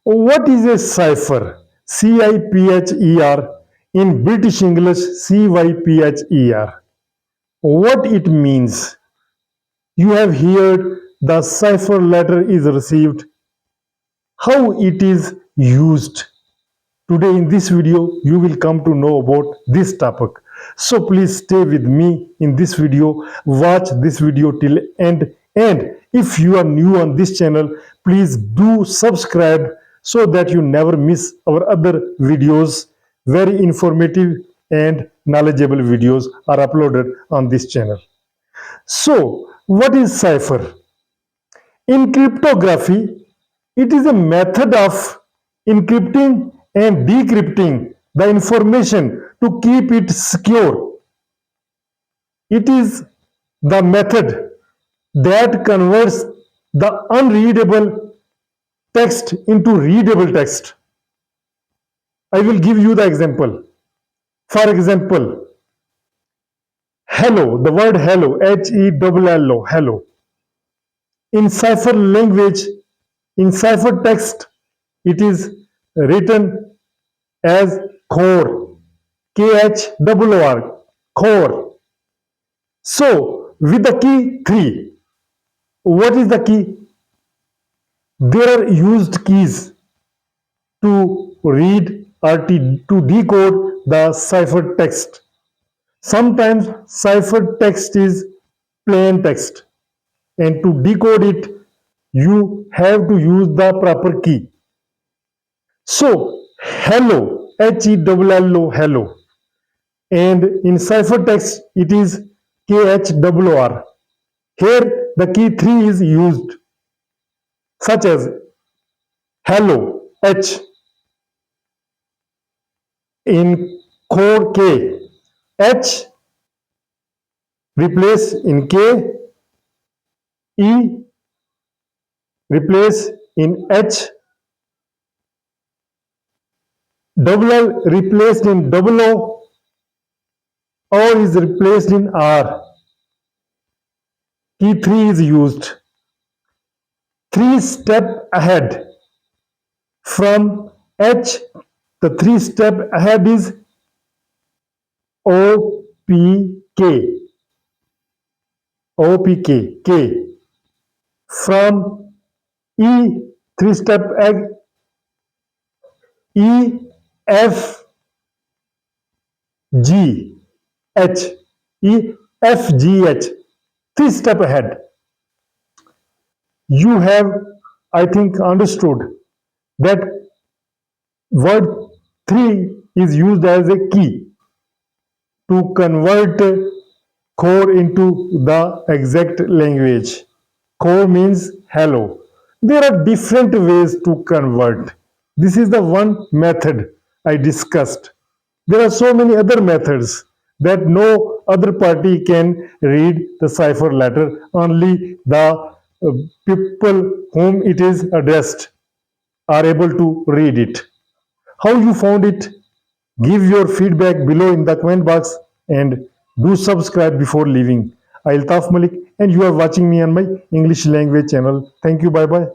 What is a cipher? Cipher. In British English, Cypher. What it means? You have heard the cipher letter is received. How it is used? Today in this video, you will come to know about this topic. So please stay with me in this video. Watch this video till end. And if you are new on this channel, please do subscribe so that you never miss our other videos. Very informative and knowledgeable videos are uploaded on this channel. So, what is cipher? In cryptography, it is a method of encrypting and decrypting the information to keep it secure. It is the method that converts the unreadable text into readable text. I will give you the example. For example, hello, the word hello, Hello, hello. In cipher language, in ciphertext, it is written as core, KHOOR, core. So, with the key 3, what is the key? There are used keys to read or to decode the ciphertext. Sometimes ciphertext is plain text, and to decode it, you have to use the proper key. So, hello, HELLO, hello. And in ciphertext, it is KHOOR. Here, the key 3 is used, such as hello, H. In core K, H replace in K, E replace in H, double L replaced in double O, or is replaced in R. Key 3 is used. 3 step ahead from H, the 3 step ahead is OPK. OPK, K. From E, 3 step ahead, E, F, G, H. E, F, G, H. 3 step ahead. You have, I think, understood that word 3 is used as a key to convert core into the exact language. Core means hello. There are different ways to convert. This is the one method I discussed. There are so many other methods that no other party can read the cipher letter. Only the people whom it is addressed are able to read it. How you found it? Give your feedback below in the comment box and do subscribe before leaving. Altaf Malik and you are watching me on my English language channel. Thank you. Bye bye.